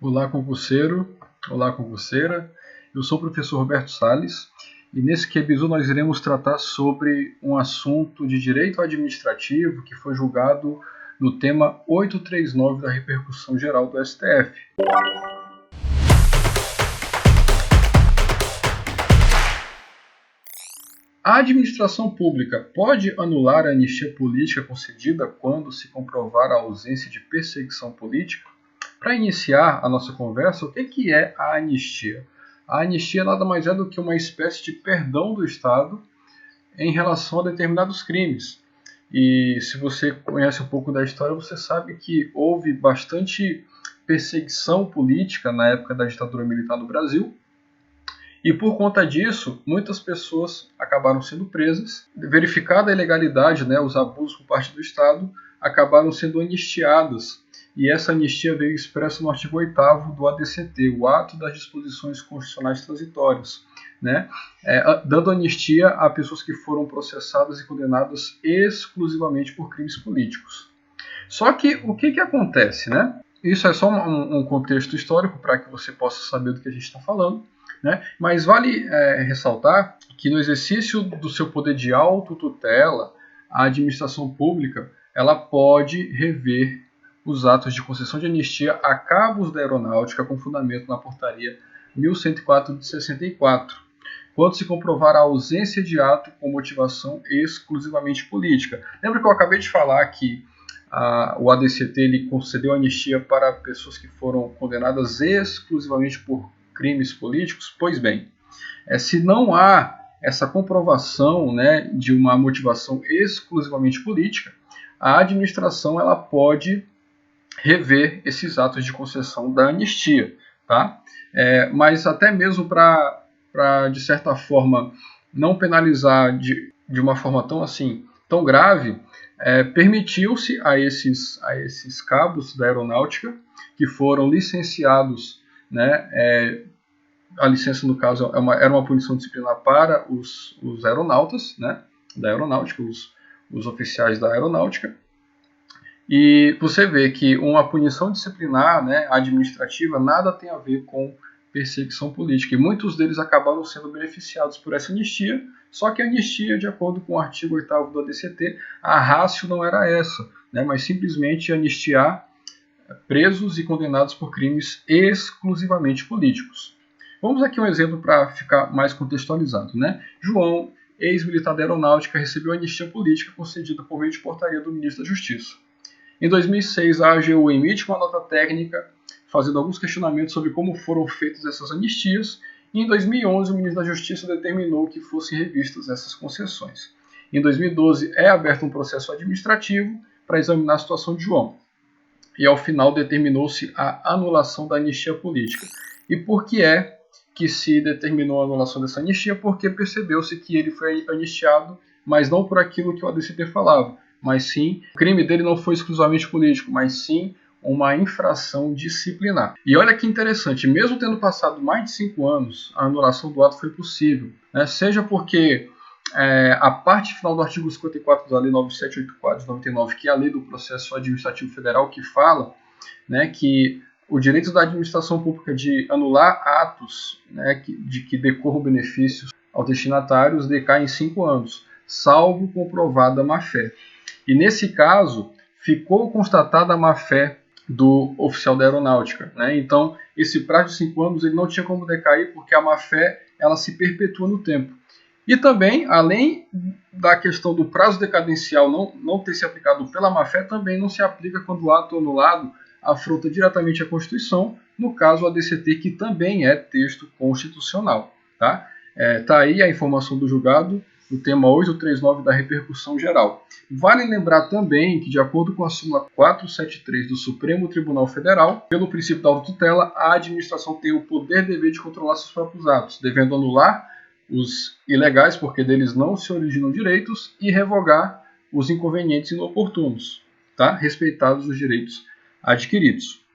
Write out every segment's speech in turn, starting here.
Olá, concurseiro. Olá, concurseira. Eu sou o professor Roberto Salles e nesse episódio nós iremos tratar sobre um assunto de direito administrativo que foi julgado no tema 839 da repercussão geral do STF. A administração pública pode anular a anistia política concedida quando se comprovar a ausência de perseguição política? Para iniciar a nossa conversa, o que é a anistia? A anistia nada mais é do que uma espécie de perdão do Estado em relação a determinados crimes. E se você conhece um pouco da história, você sabe que houve bastante perseguição política na época da ditadura militar no Brasil. E por conta disso, muitas pessoas acabaram sendo presas. Verificada a ilegalidade, os abusos por parte do Estado, acabaram sendo anistiadas. E essa anistia veio expressa no artigo 8º do ADCT, o Ato das Disposições Constitucionais Transitórias, dando anistia a pessoas que foram processadas e condenadas exclusivamente por crimes políticos. Só que o que acontece? Isso é só um contexto histórico para que você possa saber do que a gente está falando. Mas vale ressaltar que no exercício do seu poder de autotutela, a administração pública ela pode rever os atos de concessão de anistia a cabos da aeronáutica com fundamento na portaria 1104 de 64, quando se comprovar a ausência de ato com motivação exclusivamente política. Lembra que eu acabei de falar que o ADCT ele concedeu anistia para pessoas que foram condenadas exclusivamente por crimes políticos? Pois bem, se não há essa comprovação de uma motivação exclusivamente política, a administração ela pode rever esses atos de concessão da anistia. Tá? Mas até mesmo para, de certa forma, não penalizar de uma forma tão grave, permitiu-se a esses cabos da aeronáutica que foram licenciados, a licença, no caso, era uma punição disciplinar para os aeronautas, da aeronáutica, os oficiais da aeronáutica. E você vê que uma punição disciplinar, administrativa, nada tem a ver com perseguição política. E muitos deles acabaram sendo beneficiados por essa anistia, só que a anistia, de acordo com o artigo 8º do ADCT, a ratio não era essa, mas simplesmente anistiar presos e condenados por crimes exclusivamente políticos. Vamos aqui um exemplo para ficar mais contextualizado. João, ex-militar da aeronáutica, recebeu anistia política concedida por meio de portaria do ministro da Justiça. Em 2006, a AGU emite uma nota técnica fazendo alguns questionamentos sobre como foram feitas essas anistias, e em 2011 o ministro da Justiça determinou que fossem revistas essas concessões. Em 2012 é aberto um processo administrativo para examinar a situação de João, e ao final determinou-se a anulação da anistia política. E por que é que se determinou a anulação dessa anistia? Porque percebeu-se que ele foi anistiado, mas não por aquilo que o ADCT falava, mas sim, o crime dele não foi exclusivamente político, mas sim uma infração disciplinar. E olha que interessante, mesmo tendo passado mais de 5 anos, a anulação do ato foi possível, seja porque a parte final do artigo 54 da Lei 9784 de 99, que é a Lei do Processo Administrativo Federal, que fala que o direito da administração pública de anular atos de que decorram benefícios aos destinatários decai em 5 anos, salvo comprovada má-fé. E nesse caso, ficou constatada a má-fé do oficial da aeronáutica. Então, esse prazo de 5 anos ele não tinha como decair, porque a má-fé ela se perpetua no tempo. E também, além da questão do prazo decadencial não ter se aplicado pela má-fé, também não se aplica quando o ato anulado afronta diretamente a Constituição, no caso o ADCT, que também é texto constitucional. Tá aí a informação do julgado, o tema 839 da repercussão geral. Vale lembrar também que, de acordo com a súmula 473 do Supremo Tribunal Federal, pelo princípio da autotutela, a administração tem o poder e dever de controlar seus próprios atos, devendo anular os ilegais, porque deles não se originam direitos, e revogar os inconvenientes inoportunos, respeitados os direitos adquiridos.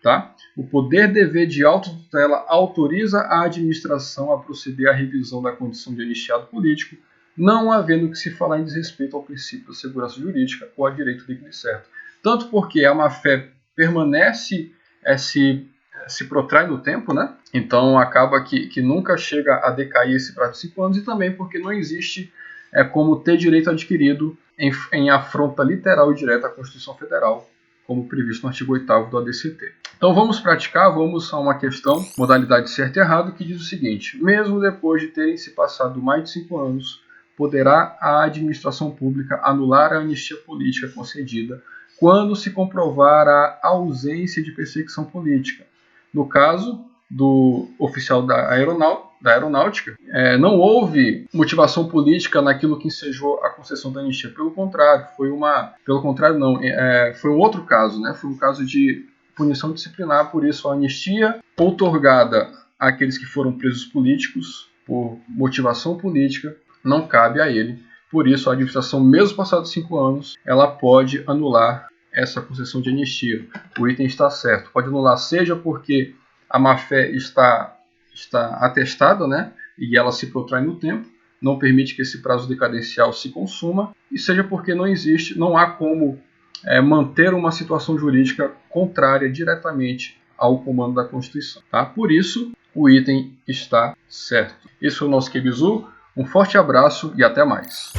O poder e dever de autotutela autoriza a administração a proceder à revisão da condição de anistiado político, não havendo que se falar em desrespeito ao princípio da segurança jurídica ou a direito líquido e certo. Tanto porque a má-fé permanece se se protrai no tempo, né? Então acaba que nunca chega a decair esse prazo de 5 anos, e também porque não existe como ter direito adquirido em afronta literal e direta à Constituição Federal, como previsto no artigo 8º do ADCT. Então vamos a uma questão, modalidade certo e errado, que diz o seguinte: mesmo depois de terem se passado mais de 5 anos, poderá a administração pública anular a anistia política concedida quando se comprovar a ausência de perseguição política. No caso do oficial da aeronáutica, não houve motivação política naquilo que ensejou a concessão da anistia. Pelo contrário, foi um outro caso, né? Foi um caso de punição disciplinar, por isso a anistia outorgada àqueles que foram presos políticos por motivação política não cabe a ele. Por isso, a administração, mesmo passados 5 anos, ela pode anular essa concessão de anistia. O item está certo. Pode anular seja porque a má-fé está atestada, né, e ela se protrai no tempo, não permite que esse prazo decadencial se consuma, e seja porque não há como manter uma situação jurídica contrária diretamente ao comando da Constituição. Tá? Por isso, o item está certo. Esse foi o nosso QBizu. Um forte abraço e até mais.